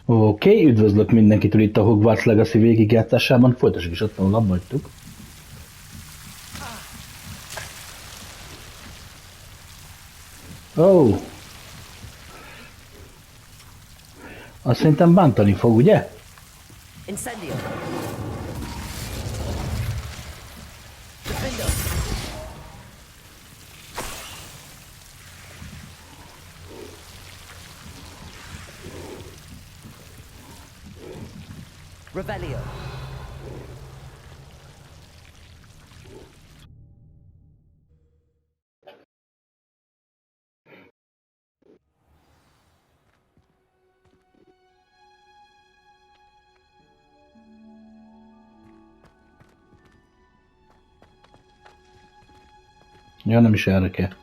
Oké, üdvözlök mindenkitől itt a Hogwarts Legacy végigjátszásában. Folytassuk is ott, ahol abba hagytuk. Ó! Azt szerintem bántani fog, ugye? Incendio. Defendo. Revelio. Ja, nem is erre kell.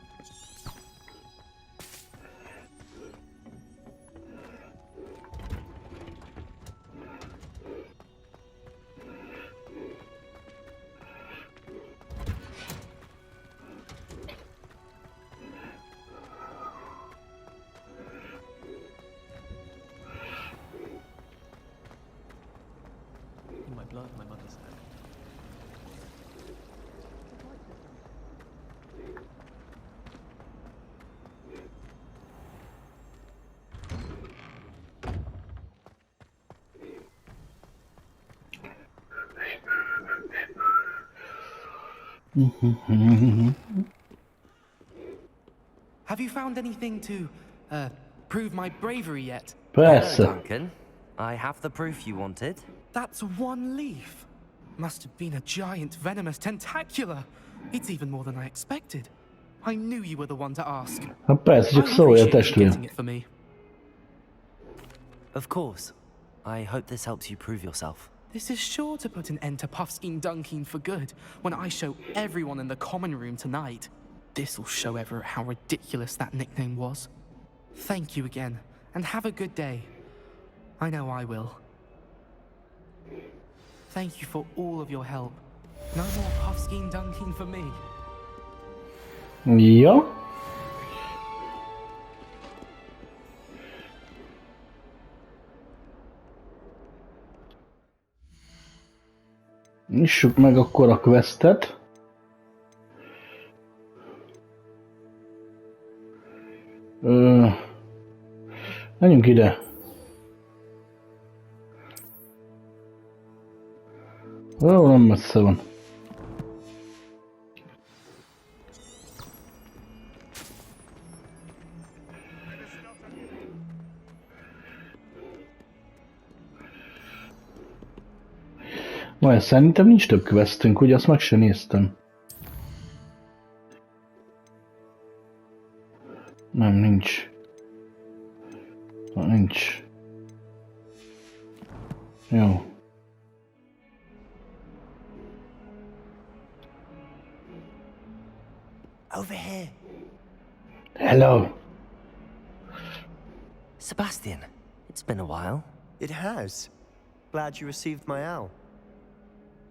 In my blood, my mother said. Have you found anything to, prove my bravery yet? Persze. Hello, Duncan. I have the proof you wanted. That's one leaf. Must have been a giant venomous tentacula. It's even more than I expected. I knew you were the one to ask. Hát persze, csak I szólj a appreciate you getting testvérem. it for me. Of course. I hope this helps you prove yourself. This is sure to put an end to Puffskein Dunkin for good when I show everyone in the common room tonight. This'll show Everett how ridiculous that nickname was. Thank you again, and have a good day. I know I will. Thank you for all of your help. No more Puffskein Dunkin for me. Ja. Nyissuk meg akkor a questet. Menjünk ide. Ó, nem messze van. Majd szerintem nincs több questünk, ugye azt meg sem néztem. Nem, nincs. Nincs. Jó. Over here. Hello. Sebastian, it's been a while. It has. Glad you received my owl.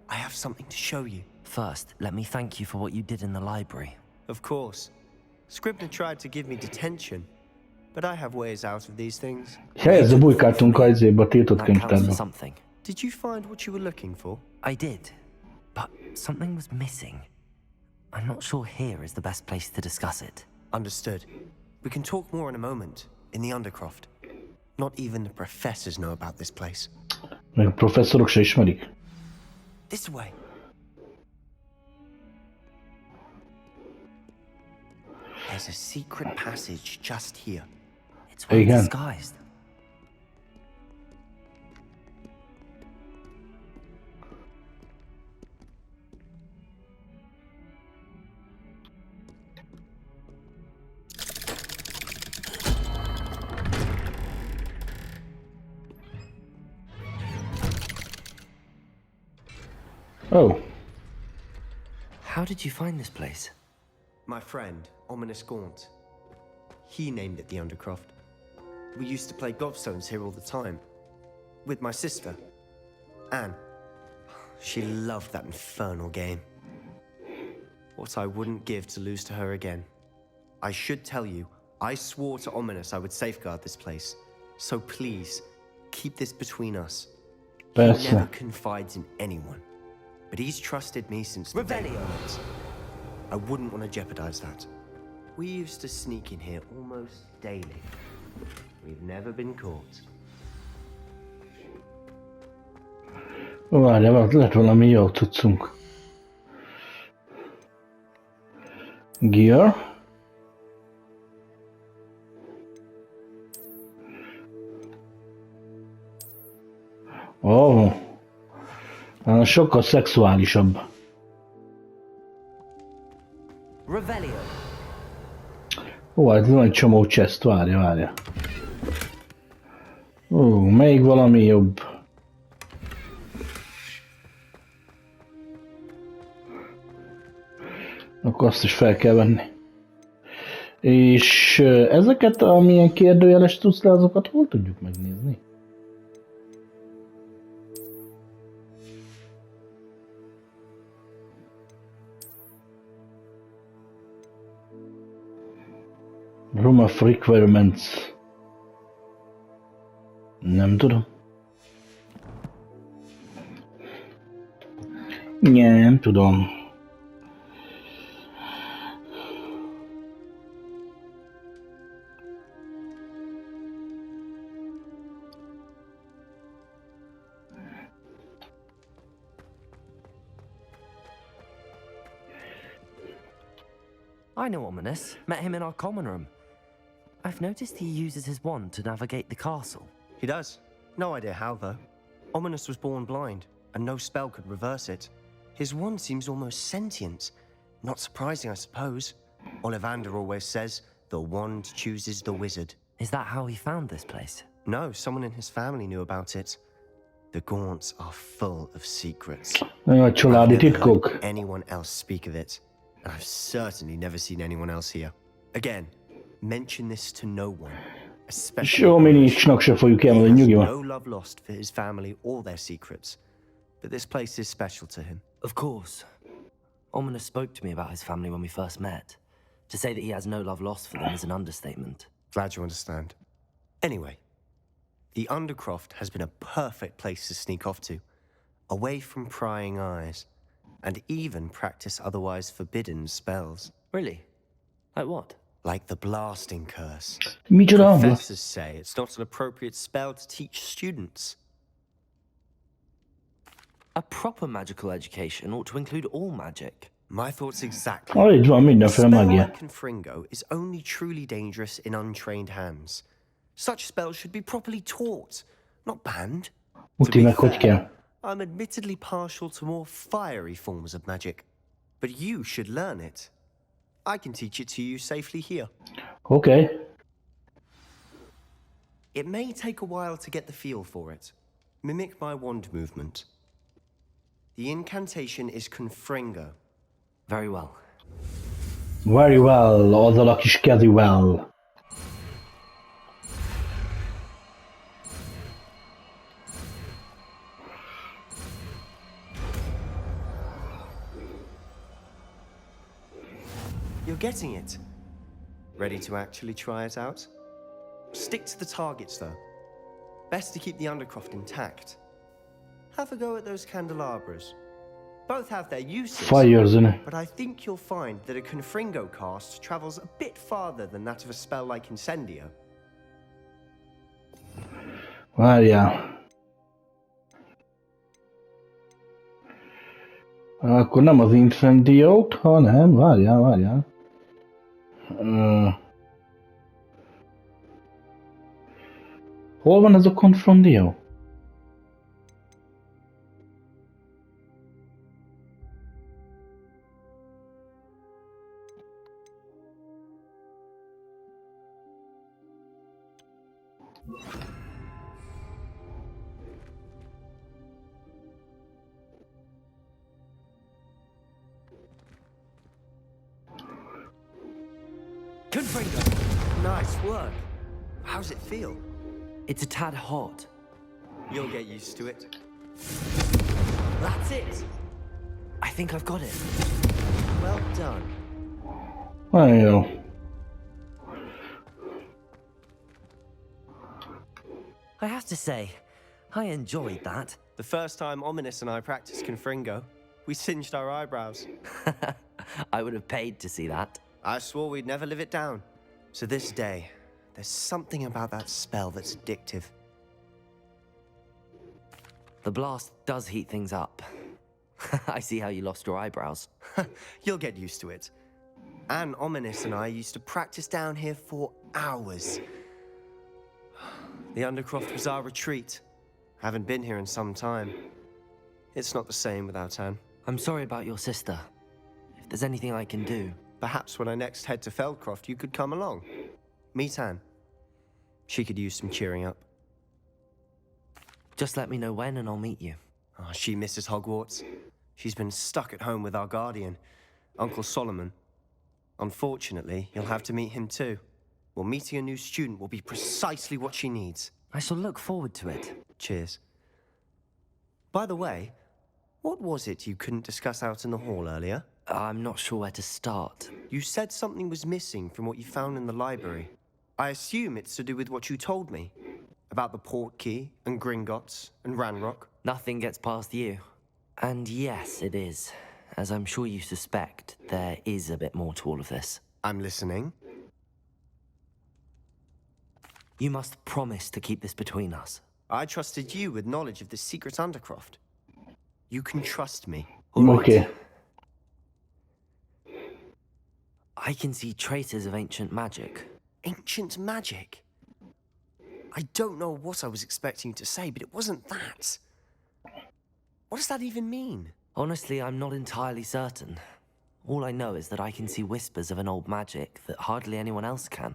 I have something to show you. First, let me thank you for what you did in the library. Of course. Scribner tried to give me detention, but I have ways out of these things. Helyezze bujkáltunk a izébe, a tiltott That counts for könyvtárba. something. Did you find what you were looking for? I did, but something was missing. I'm not sure here is the best place to discuss it. Understood. We can talk more in a moment, in the Undercroft. Not even the professors know about this place. Meg a professzorok se ismerik. This way. There's a secret passage just here. It's well Igen. disguised. Oh. How did you find this place? My friend, Ominous Gaunt. He named it the Undercroft. We used to play gobstones here all the time. With my sister, Anne. She loved that infernal game. What I wouldn't give to lose to her again. I should tell you, I swore to Ominous I would safeguard this place. So please, keep this between us. He Persze. never confides in anyone. But he's trusted me since the day we met. I wouldn't want to jeopardize that. We used to sneak in here almost daily. We've never been caught. Várjál, lett valami jó cuccunk. Gear. Oh. Sokkal szexuálisabb. Revelio. Ó, hát van egy csomó chest, várja. Még valami jobb. Akkor azt is fel kell venni. És ezeket, amilyen kérdőjeles tudsz le, azokat hol tudjuk megnézni? Room of Requirements. Nem tudom. Nem tudom. I know Ominous. Met him in our common room. I've noticed he uses his wand to navigate the castle. He does. No idea how, though. Ominous was born blind, and no spell could reverse it. His wand seems almost sentient. Not surprising, I suppose. Ollivander always says, the wand chooses the wizard. Is that how he found this place? No, someone in his family knew about it. The Gaunts are full of secrets. Nagy családi I've never titkok. heard anyone else speak of it, and I've certainly never seen anyone else here. Again, mention this to no one, especially. Sominisnak se fogjuk He elmondani, has nyugi no van. love lost for his family or their secrets, but this place is special to him. Of course. Ominous spoke to me about his family when we first met. To say that he has no love lost for them is an understatement. Glad you understand. Anyway, the Undercroft has been a perfect place to sneak off to, away from prying eyes, and even practice otherwise forbidden spells. Really? Like what? Like the blasting curse. Micsoda? Professors say it's not an appropriate spell to teach students. A proper magical education ought to include all magic. My thoughts exactly. Így van, A mindenféle spell mágia. like Confringo is only truly dangerous in untrained hands. Such spells should be properly taught, not banned. To Uti be meg, hogy fair, kell. I'm admittedly partial to more fiery forms of magic, but you should learn it. I can teach it to you safely here. Oké. It may take a while to get the feel for it. Mimic my wand movement. The incantation is Confringo. Very well. Very well, azzal a kis kezűvel. You're getting it. Ready to actually try it out? Stick to the targets, though. Best to keep the Undercroft intact. Have a go at those candelabras. Both have their uses, Fire zene. but I think you'll find that a Confringo cast travels a bit farther than that of a spell like Incendio. Várjál. Akkor nem az incendiót, hanem, várjál. Hol van ez a konfrondió? Confringo! Nice work. How's it feel? It's a tad hot. You'll get used to it. That's it! I think I've got it. Well done. Nagyon jó. I have to say, I enjoyed that. The first time Ominous and I practiced Confringo, we singed our eyebrows. I would have paid to see that. I swore we'd never live it down. So this day, there's something about that spell that's addictive. The blast does heat things up. I see how you lost your eyebrows. You'll get used to it. And Ominous and I used to practice down here for hours. The Undercroft was our retreat. Haven't been here in some time. It's not the same without Anne. I'm sorry about your sister. If there's anything I can do... Perhaps when I next head to Feldcroft, you could come along. Meet Anne. She could use some cheering up. Just let me know when and I'll meet you. Oh, she misses Hogwarts. She's been stuck at home with our guardian, Uncle Solomon. Unfortunately, you'll have to meet him too. Well, meeting a new student will be precisely what she needs. I shall look forward to it. Cheers. By the way, what was it you couldn't discuss out in the hall earlier? I'm not sure where to start. You said something was missing from what you found in the library. I assume it's to do with what you told me. About the Portkey, and Gringotts, and Ranrock. Nothing gets past you. And yes, it is. As I'm sure you suspect, there is a bit more to all of this. I'm listening. You must promise to keep this between us. I trusted you with knowledge of the secret Undercroft. You can trust me. All right. Okay. I can see traces of ancient magic. Ancient magic? I don't know what I was expecting you to say, but it wasn't that. What does that even mean? Honestly, I'm not entirely certain. All I know is that I can see whispers of an old magic that hardly anyone else can.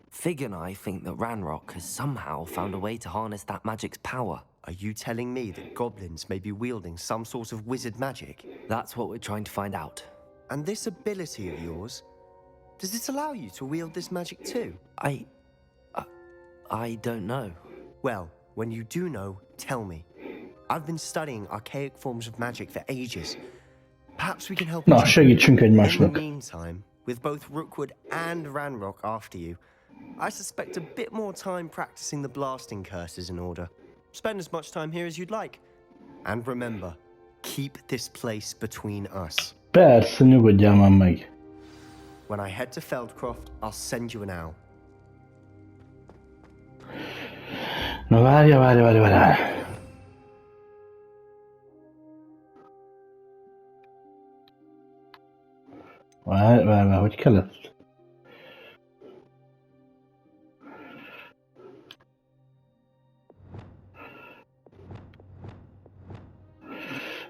Fig and I think that Ranrock has somehow found a way to harness that magic's power. Are you telling me that goblins may be wielding some sort of wizard magic? That's what we're trying to find out. And this ability of yours, does it allow you to wield this magic too? I don't know. Well, when you do know, tell me. I've been studying archaic forms of magic for ages. Perhaps we can help Na, each other. segítsünk In the egymásnak. meantime, with both Rookwood and Ranrock after you, I suspect a bit more time practicing the blasting curse is in order. Spend as much time here as you'd like. And remember, keep this place between us. Persze, nyugodjál már meg. When I head to Feldcroft, I'll send you an owl. Na várja. Várj, hogy kellett?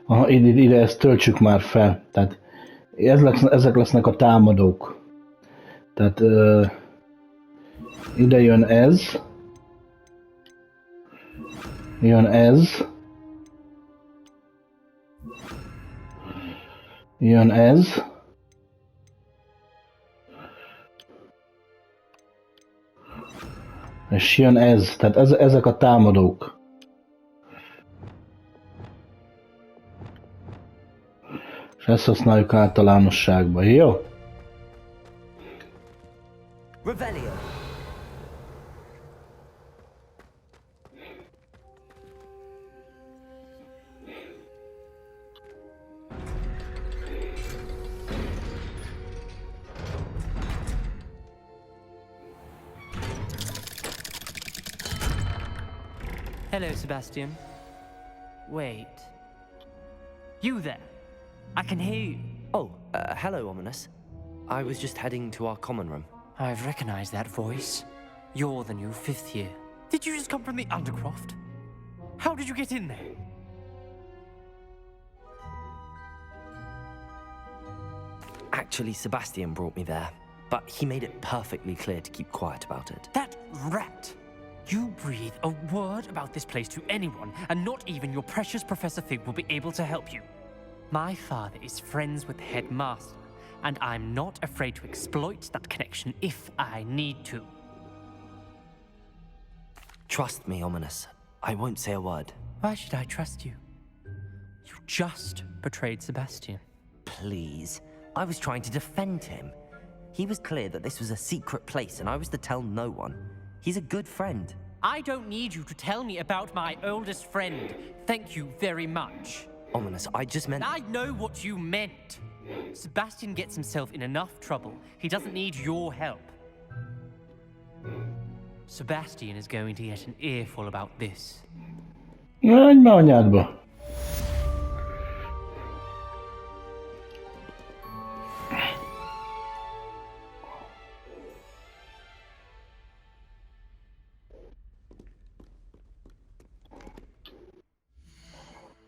Aha, ide ezt töltsük már fel. Tehát ezek lesznek a támadók. Tehát ide jön ez. Jön ez. Jön ez. És jön ez. Tehát ezek a támadók. És ezt használjuk általánosságban, jó? Revelio! Hello, Sebastian. Wait. You there? I can hear you. Oh, hello, Ominous. I was just heading to our common room. I've recognized that voice. You're the new 5th year. Did you just come from the Undercroft? How did you get in there? Actually, Sebastian brought me there, but he made it perfectly clear to keep quiet about it. That rat! You breathe a word about this place to anyone, and not even your precious Professor Fig will be able to help you. My father is friends with the headmaster, and I'm not afraid to exploit that connection if I need to. Trust me, Ominous. I won't say a word. Why should I trust you? You just betrayed Sebastian. Please. I was trying to defend him. He was clear that this was a secret place, and I was to tell no one. He's a good friend. I don't need you to tell me about my oldest friend. Thank you very much. Ominous, I just meant... I know what you meant. Sebastian gets himself in enough trouble. He doesn't need your help. Sebastian is going to get an earful about this. Menj már anyádba.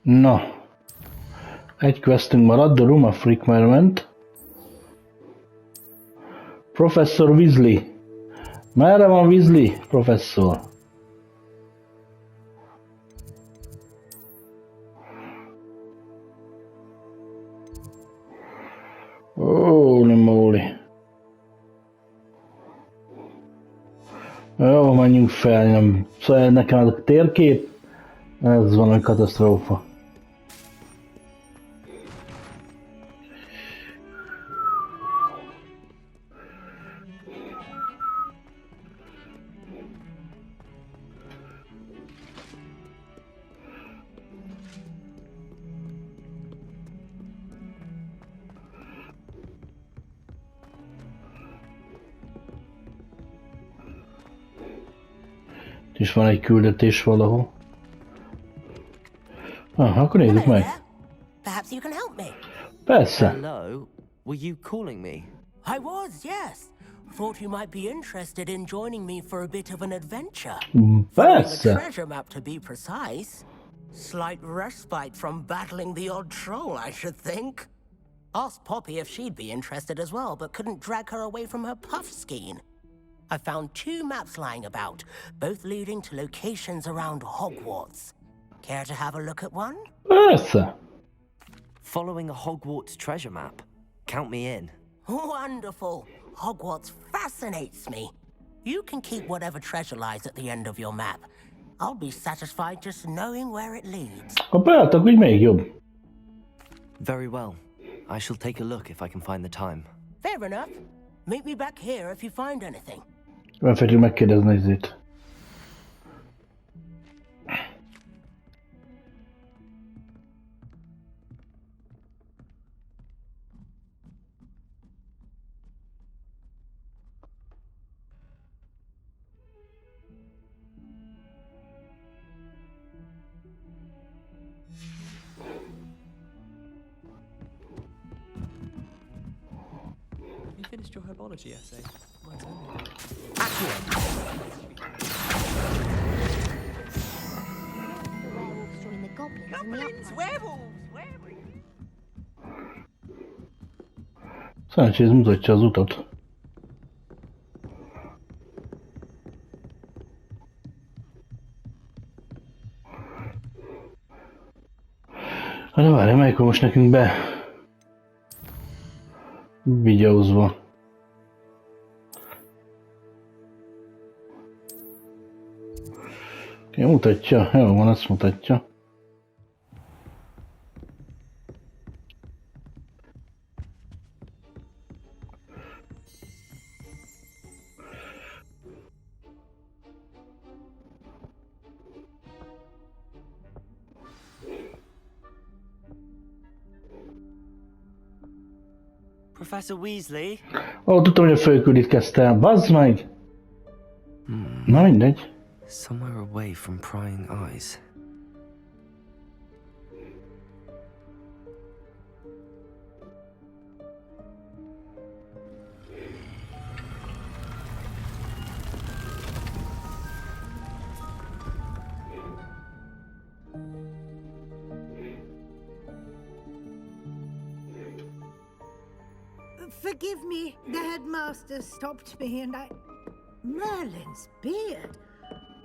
Na. Egy questünk maradt, The Room of Requirement. Professor Weasley. Merre van Weasley, professzor? Holy moly. Jó, menjünk fel, nem. Szóval nekem a térkép, ez valami katasztrófa. És van egy küldetés valahol. Akkor nézzük meg. Perhaps you can help me. Persze. Hello? Were you calling me? I was, yes. Thought you might be interested in joining me for a bit of an adventure. Following a Persze. treasure map, to be precise. Slight respite from battling the odd troll, I should think. Asked Poppy if she'd be interested as well, but couldn't drag her away from her puff skein. I found 2 maps lying about, both leading to locations around Hogwarts. Care to have a look at one? Persze. Following a Hogwarts treasure map? Count me in. Wonderful. Hogwarts fascinates me. You can keep whatever treasure lies at the end of your map. I'll be satisfied just knowing where it leads. Ha beálltak, úgy még jobb. Very well. I shall take a look if I can find the time. Fair enough. Meet me back here if you find anything. Feltétlenül megkérdezni ezért. You finished your herbology essay. Mine's only. Werewolves join the goblins in the upper. Werewolves! Szerencsés mutatja az utat. Hát várj, melyik most nekünk be? Vigyózva. Jó, mutatja, jó van, azt mutatja. Professor Weasley? Ó, tudtam, hogy a főküldit kezdte el. Bazd meg! Na mindegy. Somewhere away from prying eyes. Forgive me, the headmaster stopped me and I... Merlin's beard.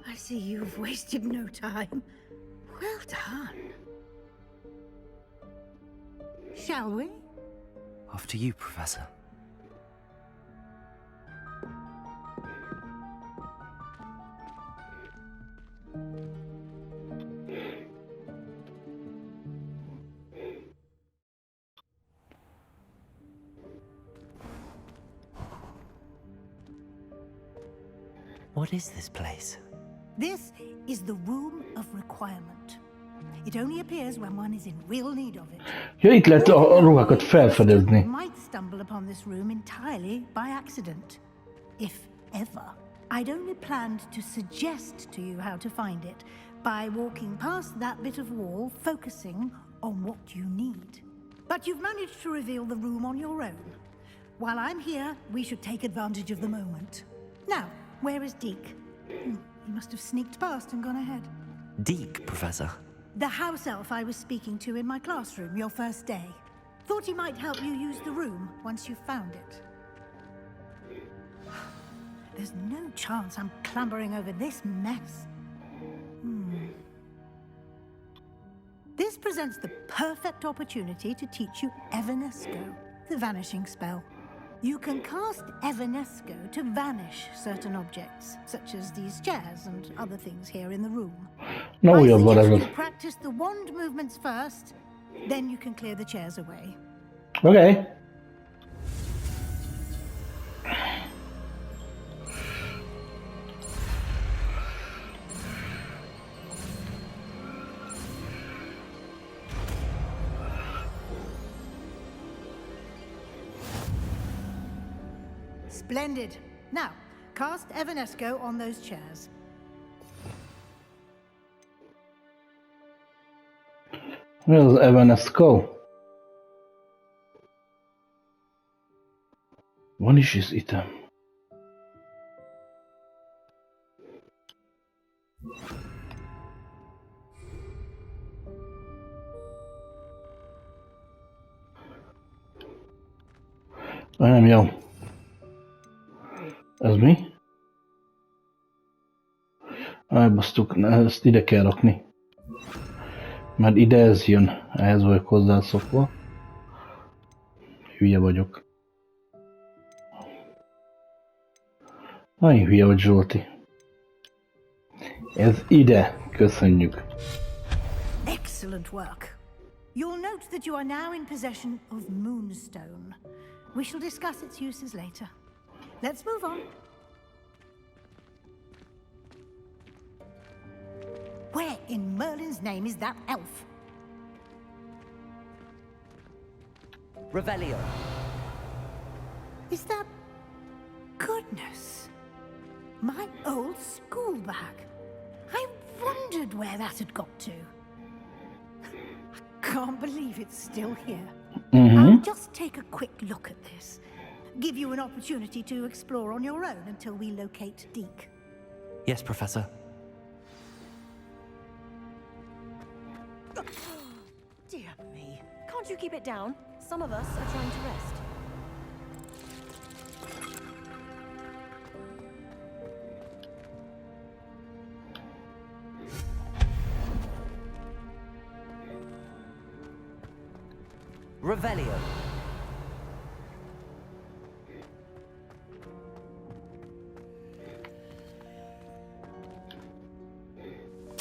I see you've wasted no time. Well done. Shall we? After you, Professor. What is this place? This is the room of requirement. It only appears when one is in real need of it. Ja, itt lehet a ruhákat felfedezni. You might stumble upon this room entirely by accident, if ever. I'd only planned to suggest to you how to find it by walking past that bit of wall, focusing on what you need. But you've managed to reveal the room on your own. While I'm here, we should take advantage of the moment. Now, where is Deke? He must have sneaked past and gone ahead. Deke, Professor. The house elf I was speaking to in my classroom your first day. Thought he might help you use the room once you found it. There's no chance I'm clambering over this mess. This presents the perfect opportunity to teach you Evanesco, the vanishing spell. You can cast Evanesco to vanish certain objects, such as these chairs and other things here in the room. Na, I újabb suggest varázslat. you practice the wand movements first, then you can clear the chairs away. Oké. Splendid. Now, cast Evanesco on those chairs. Mi az Evanesco? Van is ez item. Nem jó. Ez mi? Elbasztuk, ezt ide kell rakni. Mert ide ez jön, ehhez vagyok hozzászokva. Hülye vagyok. Nagyon hülye vagy, Zsolti. Ez ide, köszönjük. Excellent work. You'll note that you are now in possession of Moonstone. We shall discuss its uses later. Let's move on. Where in Merlin's name is that elf? Revelio. Is that... Goodness. My old school bag. I wondered where that had got to. I can't believe it's still here. I'll just take a quick look at this. Give you an opportunity to explore on your own until we locate Deke. Yes, Professor. Dear me. Can't you keep it down? Some of us are trying to rest. Revelio.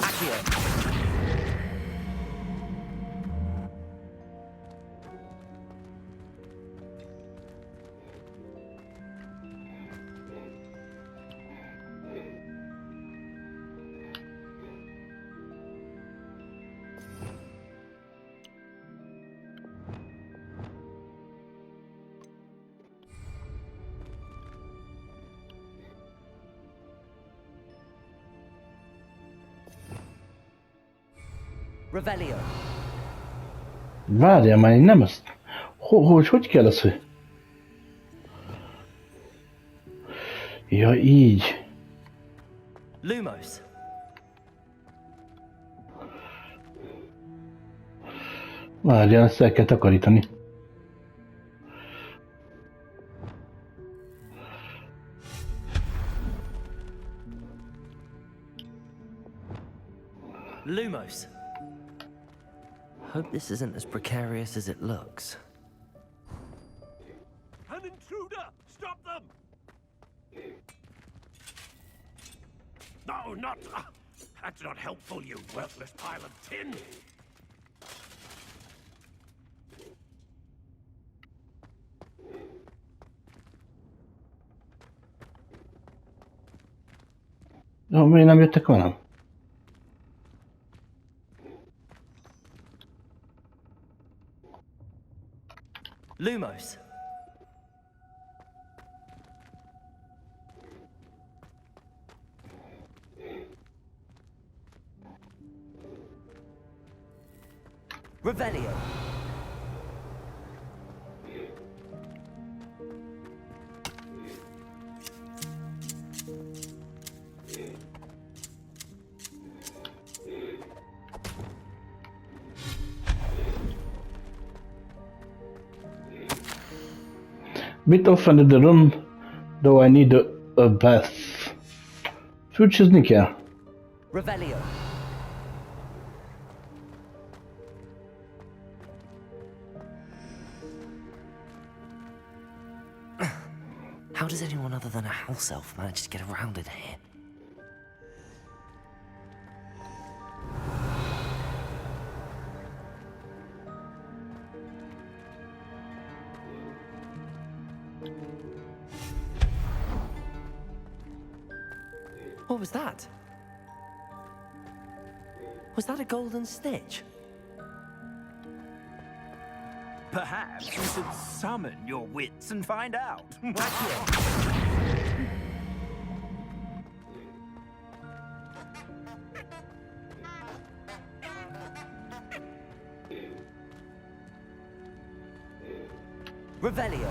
Accio. Revelio. Várjál már, én nem ezt... Hogy kell ez, hogy... Ja, így. Lumos. Várjál, ezt el kell takarítani. Lumos. Hope this isn't as precarious as it looks. An intruder! Stop them! No, not... that's not helpful, you worthless pile of tin! Miért nem jöttek velem? Lumos. Revelio. Bit often in the room, though I need a bath. Fürcsözni kell? Revelio. How does anyone other than a house elf manage to get around in here? What was that? Was that a golden stitch? Perhaps you should summon your wits and find out. Revelio.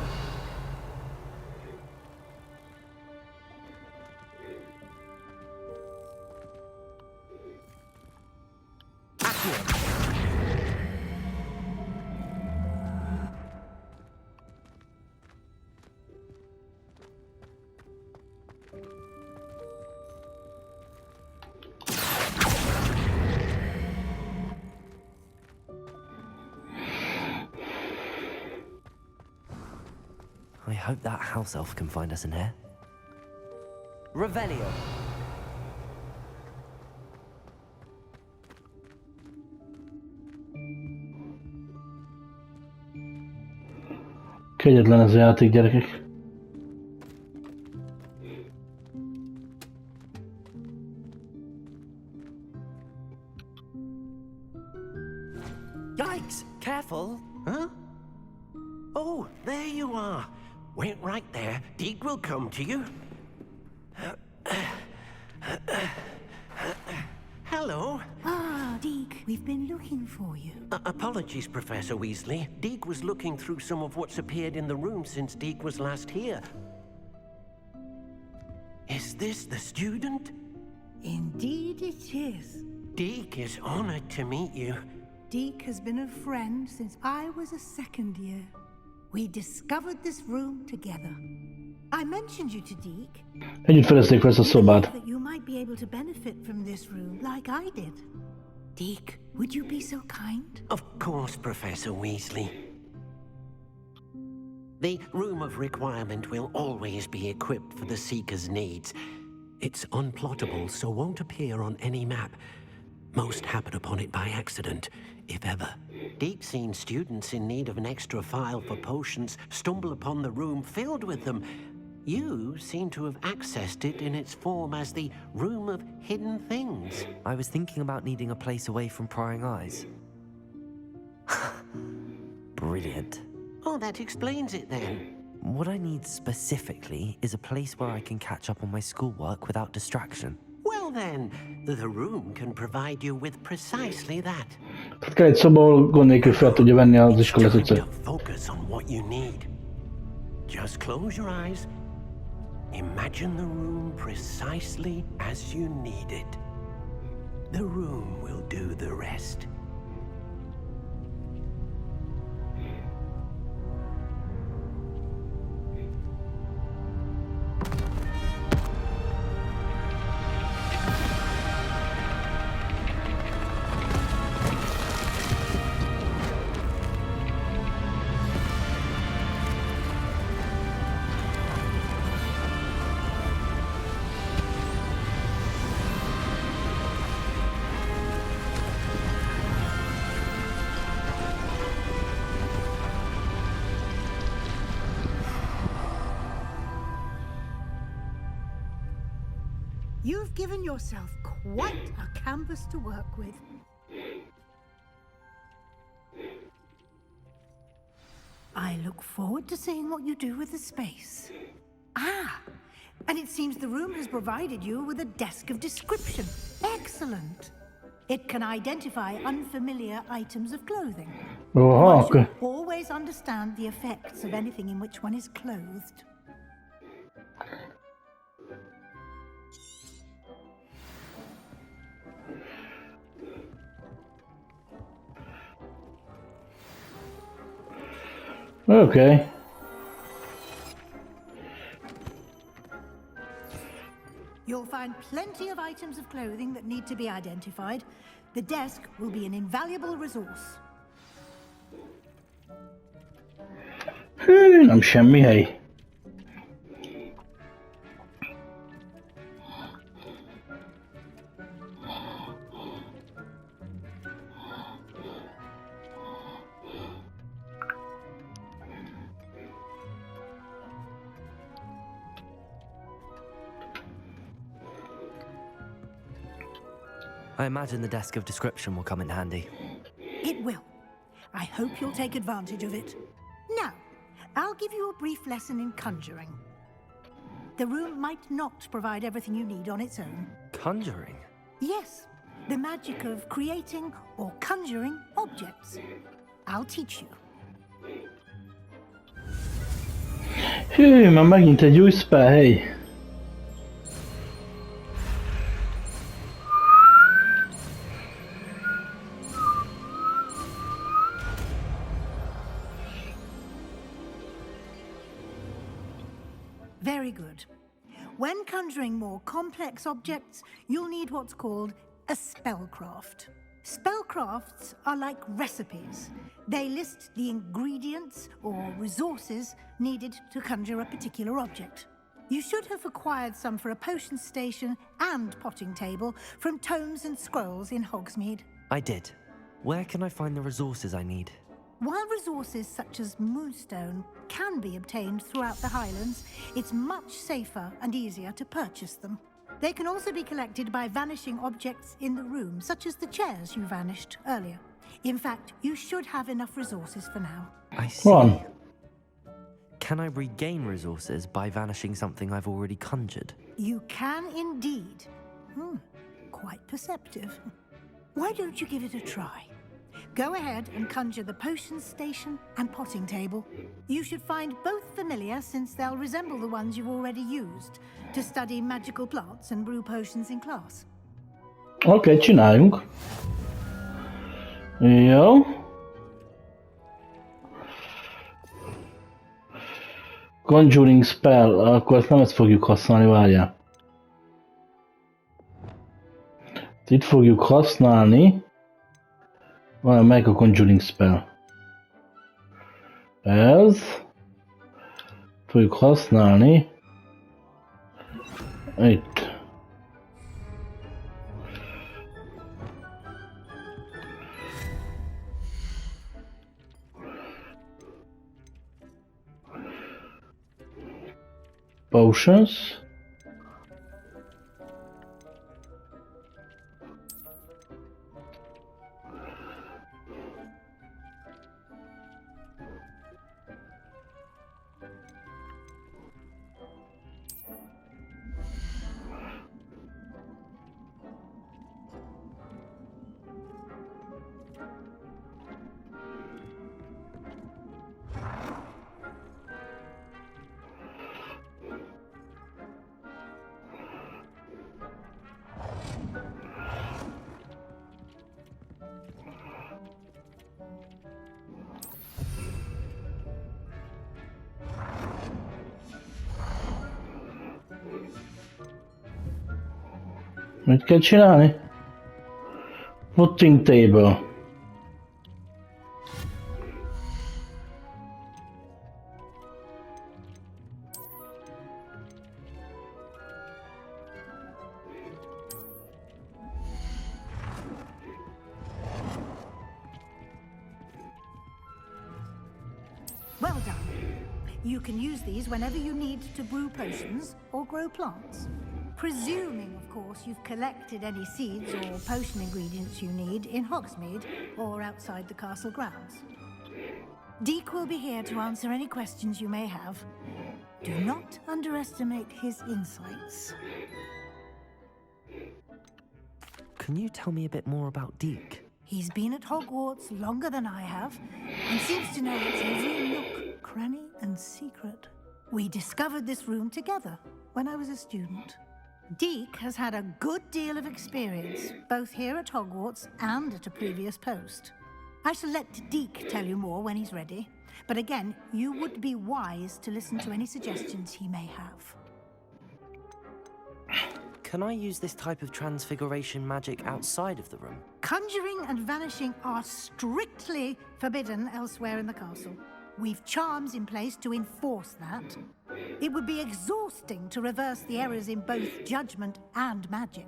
I hope that house elf can find us in here. Revelio. Kegyetlen ez a játék, gyerekek. Yikes! Careful! Huh? Oh, there you are. Wait right there. Deke will come to you. Hello. Ah, Deke, we've been looking for you. Apologies, Professor Weasley. Deke was looking through some of what's appeared in the room since Deke was last here. Is this the student? Indeed it is. Deke is honored to meet you. Deke has been a friend since I was a second year. We discovered this room together. I mentioned you to Deke. Együtt fedezték fel ezt a szobát. That you might be able to benefit from this room like I did. Deke, would you be so kind? Of course, Professor Weasley. The Room of Requirement will always be equipped for the Seeker's needs. It's unplottable, so won't appear on any map. Most happen upon it by accident, if ever. Deke's seen students in need of an extra file for potions stumble upon the room filled with them. You seem to have accessed it in its form as the Room of Hidden Things. I was thinking about needing a place away from prying eyes. Brilliant. Oh, that explains it then. What I need specifically is a place where I can catch up on my schoolwork without distraction. Well then, the room can provide you with precisely that. Tehát kell egy szoba, ahol gond nélkül fel tudja venni az iskolát egyszer. Focus on what you need. Just close your eyes. Imagine the room precisely as you need it. The room will do the rest. You've given yourself quite a canvas to work with. I look forward to seeing what you do with the space. Ah, and it seems the room has provided you with a desk of description. Excellent. It can identify unfamiliar items of clothing. Oh, One should okay. always understand the effects of anything in which one is clothed. Okay. You'll find plenty of items of clothing that need to be identified. The desk will be an invaluable resource. Nem semmi hely. I imagine the desk of description will come in handy. It will. I hope you'll take advantage of it. Now, I'll give you a brief lesson in conjuring. The room might not provide everything you need on its own. Conjuring? Yes, the magic of creating or conjuring objects. I'll teach you. Hű, már megint egy új spell, hely. Very good. When conjuring more complex objects, you'll need what's called a spellcraft. Spellcrafts are like recipes. They list the ingredients or resources needed to conjure a particular object. You should have acquired some for a potion station and potting table from tomes and scrolls in Hogsmeade. I did. Where can I find the resources I need? While resources such as moonstone can be obtained throughout the Highlands, it's much safer and easier to purchase them. They can also be collected by vanishing objects in the room, such as the chairs you vanished earlier. In fact, you should have enough resources for now. I see. Van. Can I regain resources by vanishing something I've already conjured? You can indeed. Quite perceptive. Why don't you give it a try? Go ahead and conjure the potion station and potting table. You should find both familiar, since they'll resemble the ones you've already used to study magical plants and brew potions in class. Oké, csináljunk. Jó. Conjuring spell, akkor ezt nem ezt fogjuk használni, várjál. Itt fogjuk használni. Meg a conjuring spell. Ez. Fogjuk használni. Itt. Potions. Mit kell csinálni? Potting table. Well done. You can use these whenever you need to brew potions or grow plants. Presuming, of course, you've collected any seeds or potion ingredients you need in Hogsmeade or outside the castle grounds. Deek will be here to answer any questions you may have. Do not underestimate his insights. Can you tell me a bit more about Deek? He's been at Hogwarts longer than I have, and seems to know its every nook, cranny, and secret. We discovered this room together when I was a student. Deek has had a good deal of experience, both here at Hogwarts and at a previous post. I shall let Deek tell you more when he's ready, but again, you would be wise to listen to any suggestions he may have. Can I use this type of transfiguration magic outside of the room? Conjuring and vanishing are strictly forbidden elsewhere in the castle. We've charms in place to enforce that. It would be exhausting to reverse the errors in both judgment and magic.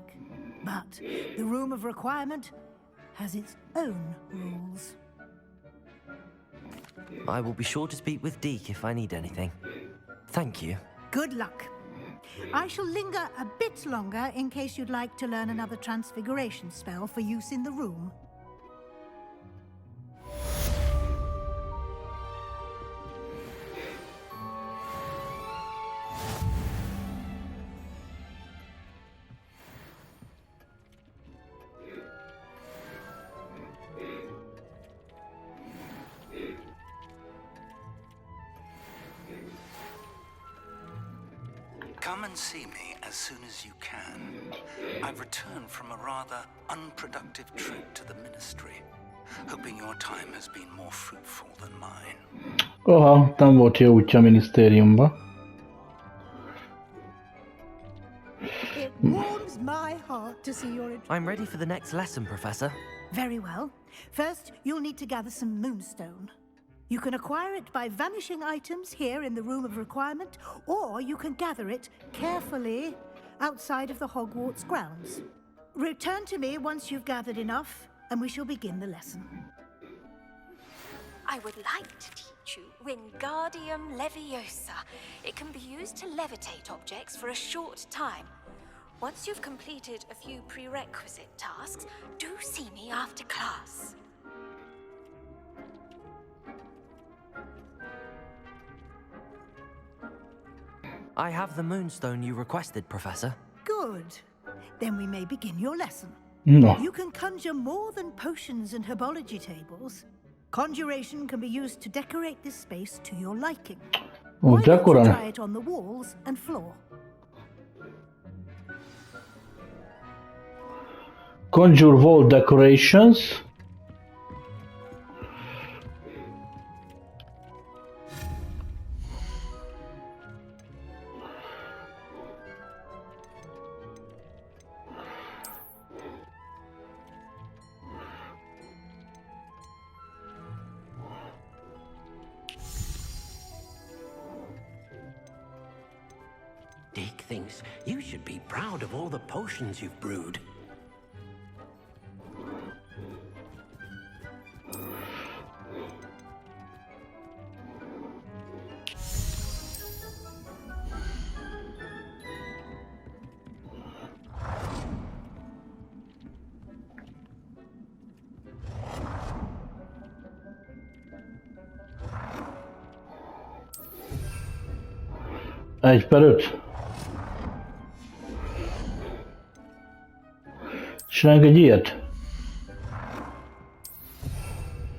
But the Room of Requirement has its own rules. I will be sure to speak with Deek if I need anything. Thank you. Good luck. I shall linger a bit longer in case you'd like to learn another transfiguration spell for use in the room. Come and see me as soon as you can. I've returned from a rather unproductive trip to the Ministry, hoping your time has been more fruitful than mine. Oha, nem volt jó útja a minisztériumba. It warms my heart to see your I'm ready for the next lesson, Professor. Very well. First, you'll need to gather some moonstone. You can acquire it by vanishing items here in the Room of Requirement, or you can gather it carefully outside of the Hogwarts grounds. Return to me once you've gathered enough, and we shall begin the lesson. I would like to teach you Wingardium Leviosa. It can be used to levitate objects for a short time. Once you've completed a few prerequisite tasks, do see me after class. I have the moonstone you requested, Professor. Good. Then we may begin your lesson. No. You can conjure more than potions and herbology tables. Conjuration can be used to decorate this space to your liking. Why don't you try it on the walls and floor? Conjure wall decorations. Deek thinks you should be proud of all the potions you've brewed. Egy per öt. Csináljunk egy ilyet.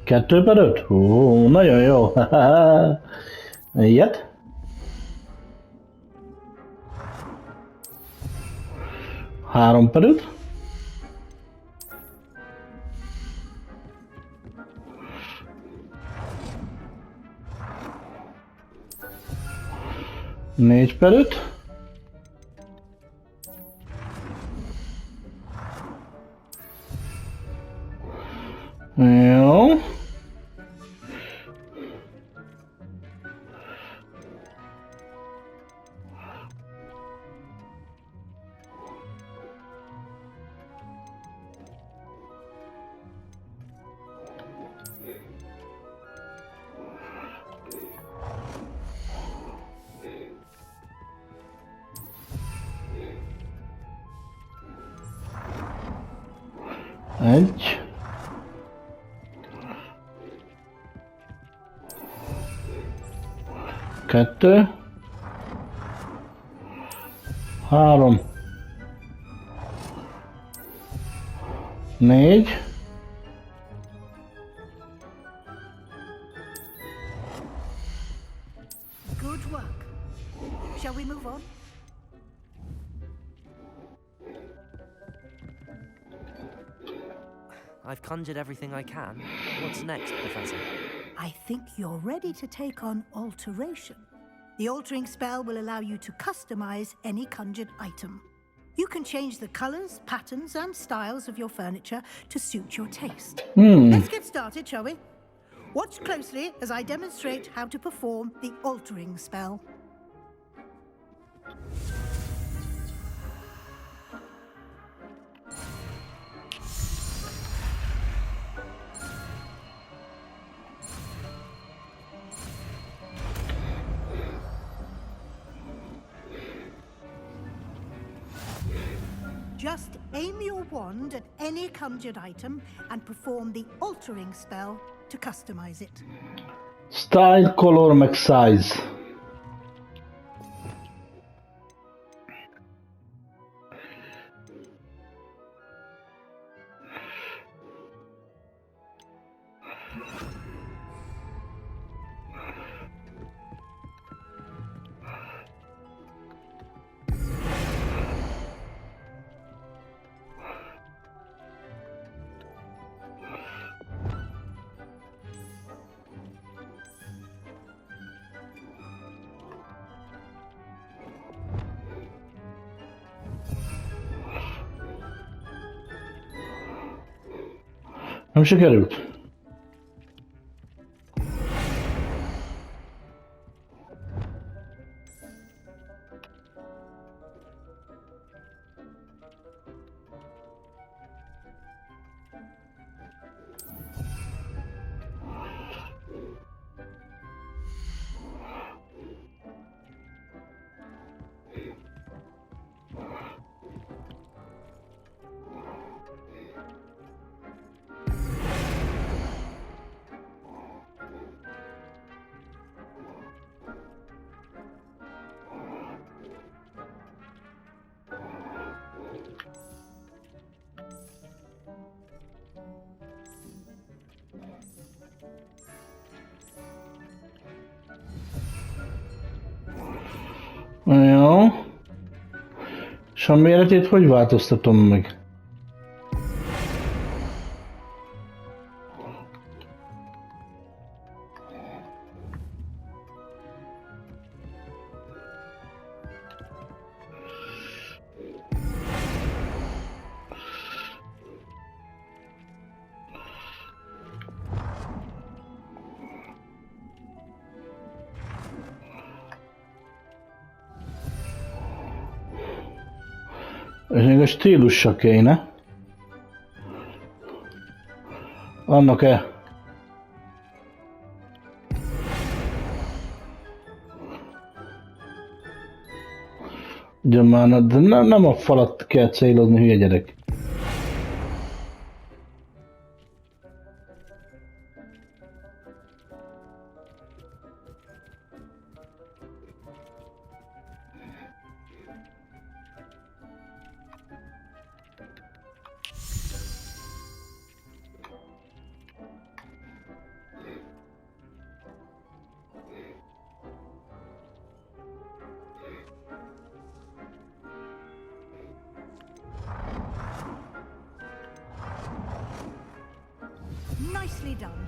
2 per 5? Hú, nagyon jó. Ilyet. Három per 5. Négy per 5. Jó. Egy. Kettő. 3. 4. Good work. Shall we move on? I've conjured everything I can. What's next, Professor? I think you're ready to take on alteration. The altering spell will allow you to customize any conjured item. You can change the colors, patterns, and styles of your furniture to suit your taste. Let's get started, shall we? Watch closely as I demonstrate how to perform the altering spell. Just aim your wand at any conjured item and perform the altering spell to customize it. Style, color, meg size. Nem sikerült? Jó. És a méretét hogy változtatom meg? És még a stílussal kéne. Annak-e? Ugye már de nem a falat kell célozni, hülye gyerek. Nicely done.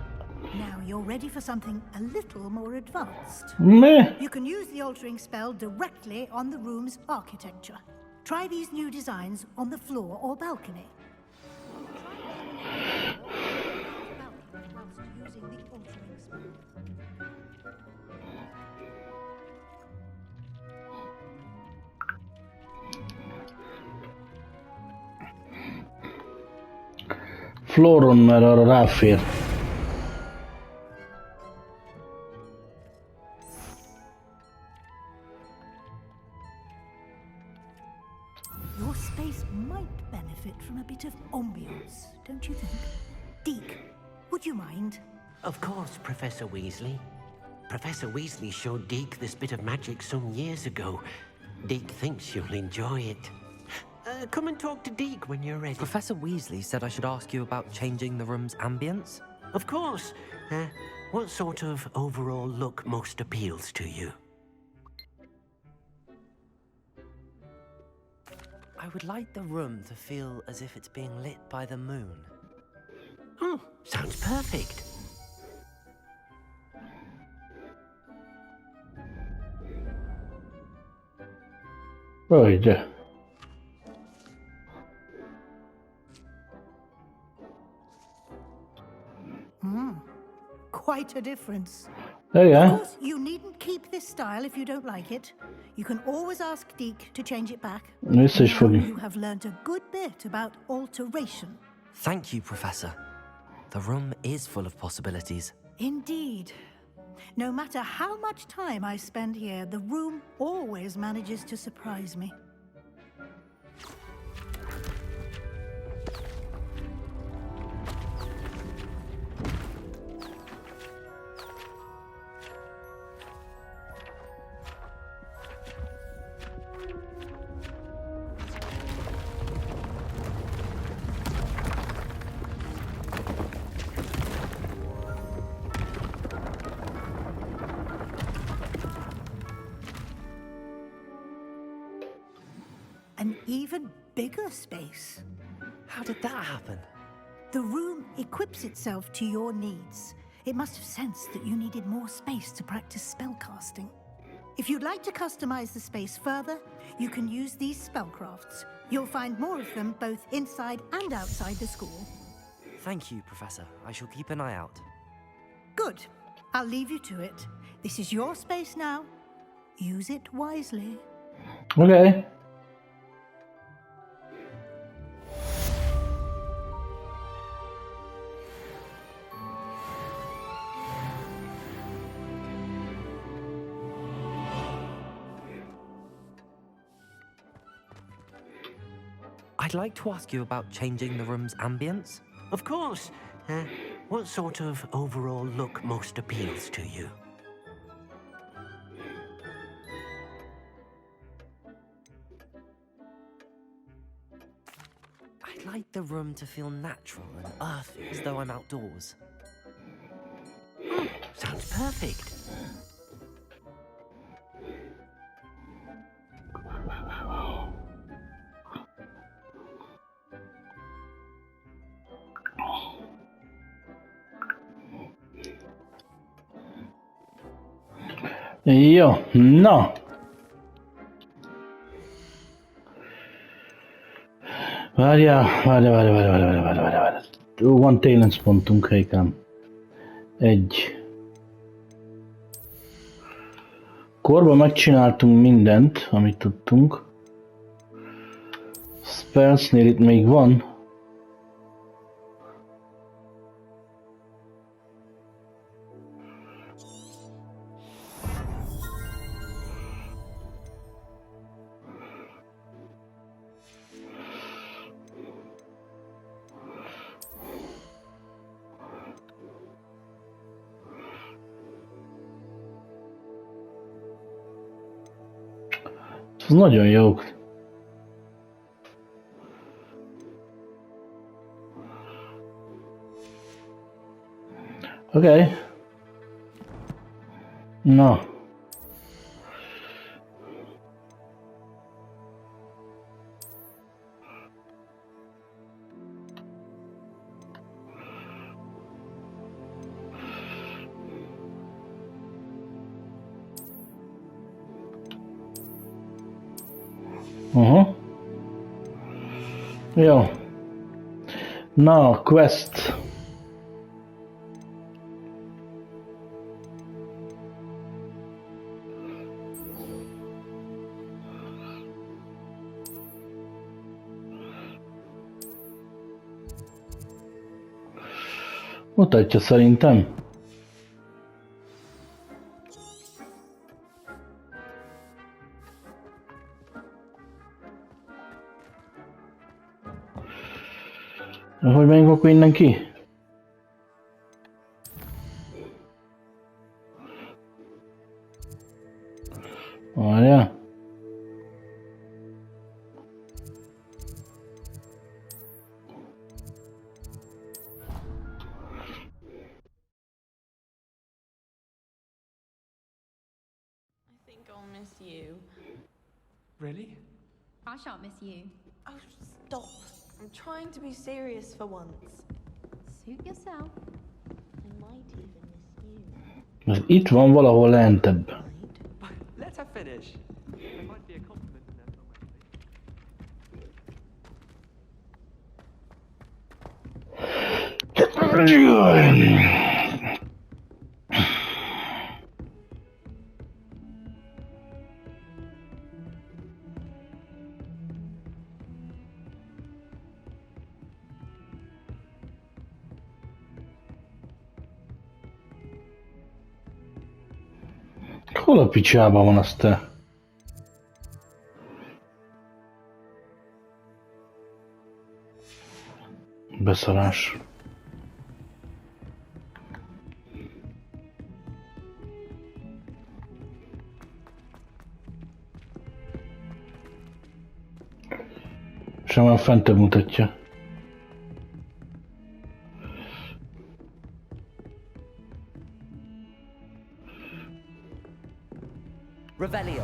Now you're ready for something a little more advanced. Meh. You can use the altering spell directly on the room's architecture. Try these new designs on the floor or balcony. Whilst using the altering spell. Floron, mert arra ráfér. Your space might benefit from a bit of ambiance, don't you think? Deke, would you mind? Of course, Professor Weasley. Professor Weasley showed Deke this bit of magic some years ago. Deke thinks you'll enjoy it. Come and talk to Deke when you're ready. Professor Weasley said I should ask you about changing the room's ambience. Of course. What sort of overall look most appeals to you? I would like the room to feel as if it's being lit by the moon. Oh, sounds perfect. Right. Quite a difference. There you Of are. course, you needn't keep this style if you don't like it. You can always ask Deke to change it back. This is Now for you. you have learnt a good bit about alteration. Thank you, Professor. The room is full of possibilities. Indeed. No matter how much time I spend here, the room always manages to surprise me. An even bigger space. How did that happen? The room equips itself to your needs. It must have sensed that you needed more space to practice spellcasting. If you'd like to customize the space further, you can use these spellcrafts. You'll find more of them both inside and outside the school. Thank you, Professor. I shall keep an eye out. Good. I'll leave you to it. This is your space now. Use it wisely. Okay. I'd like to ask you about changing the room's ambience. Of course. What sort of overall look most appeals to you? I'd like the room to feel natural and earthy, as though I'm outdoors. Sounds perfect. Jó, na. Várjál. Van talents pontunk, helykám. 1. Korba megcsináltunk mindent, amit tudtunk. Spellsnél itt még van. Ez nagyon jó. Oké. Na. Jó. Na, quest. Mutatja szerintem. Hogy megyünk akkor innen ki? Várjál. I think I'll miss you. Really? I shan't miss you. Oh, stop. I'm trying to be serious for once. Suit yourself. I might even miss you. Ez itt van valahol lentebb. Let her finish. There might be a compliment in there somewhere. Hol a picsába van az te? Beszarás. Sem már fentebb mutatja. Revelio.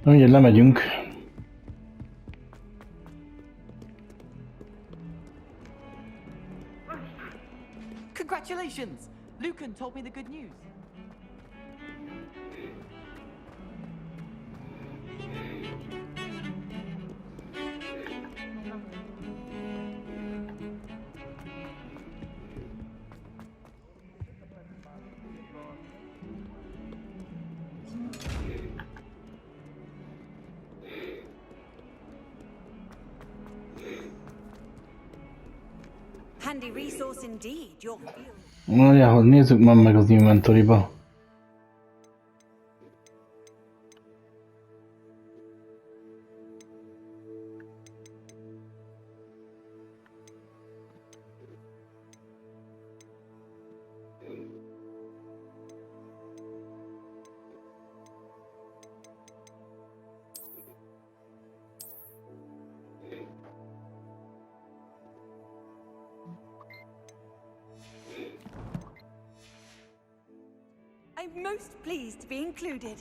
Na, ugye lemegyünk. Congratulations! Lucan told me the good news. Handy resource indeed, your field. Várjál, nézzük már meg az inventoryba. I'm most pleased to be included.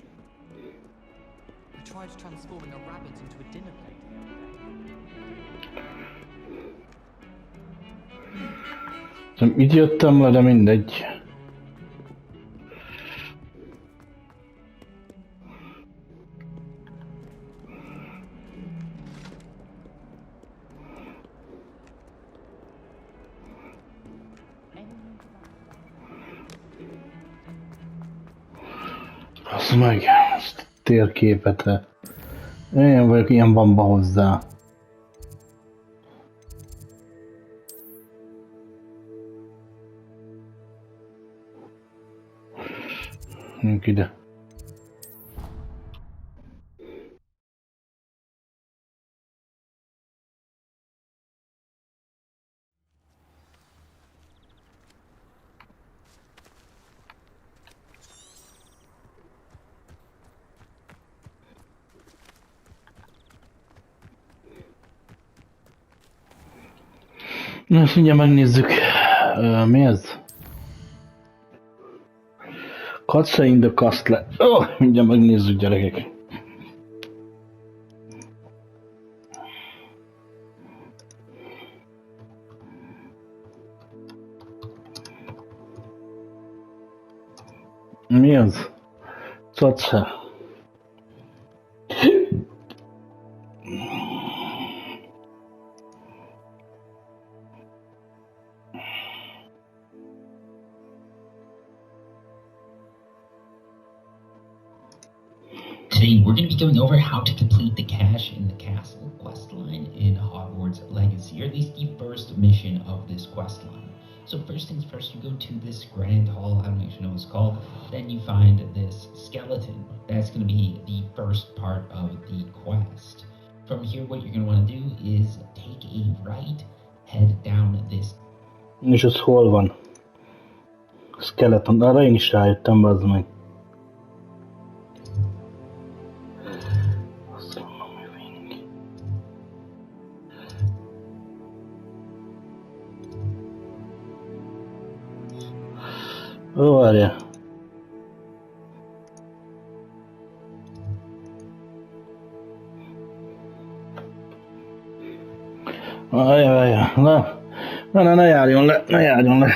I tried transforming a rabbit into a dinner plate the other day. Így jöttem le, de mindegy. Azt meg, ezt a térképet. Én vagyok ilyen bamba hozzá. Menjünk ide. Na, és mindjárt megnézzük. Mi ez? Katsa in the Castle. Mindjárt megnézzük, gyerekek. Mi az? Katsa. today we're going to be going over how to complete the Cache in the Castle questline in Hogwarts Legacy, or at least the first mission of this questline. So first things first, you go to this Grand Hall, I don't actually know what it's called, then you find this skeleton. That's going to be the first part of the quest. From here, what you're going to want to do is take a right, head down this. És az hol van? Skeleton, arra én is rájöttem, bazd meg. Ó, várja. Várja. Ne járjon le.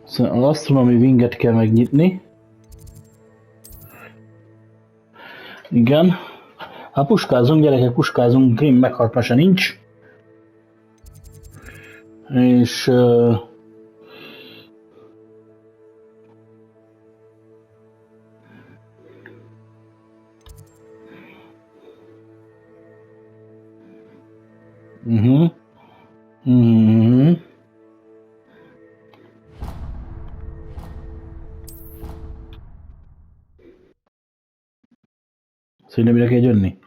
Szóval az Astronomy Winget kell megnyitni. Igen. Hát puskázunk, gyerekek, puskázunk, Grimm meghalt, ma se nincs. És... Szerintem mire kell jönni?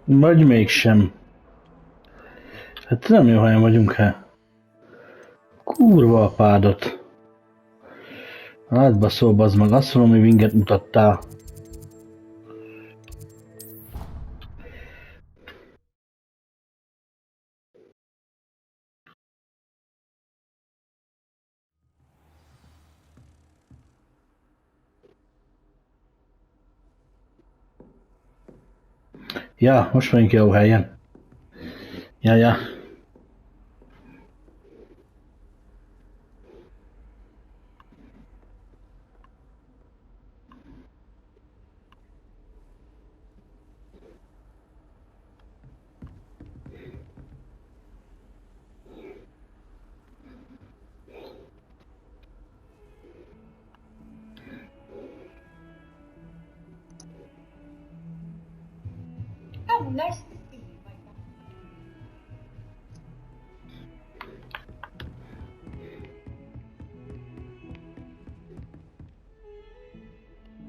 Vagy mégsem. Hát nem jó helyen vagyunk, hát. Kurva apádat. Hát baszol, bazd meg, Astronomy Winget mutattál. Ja, most vagyunk jó helyen. Ja. Oh, nice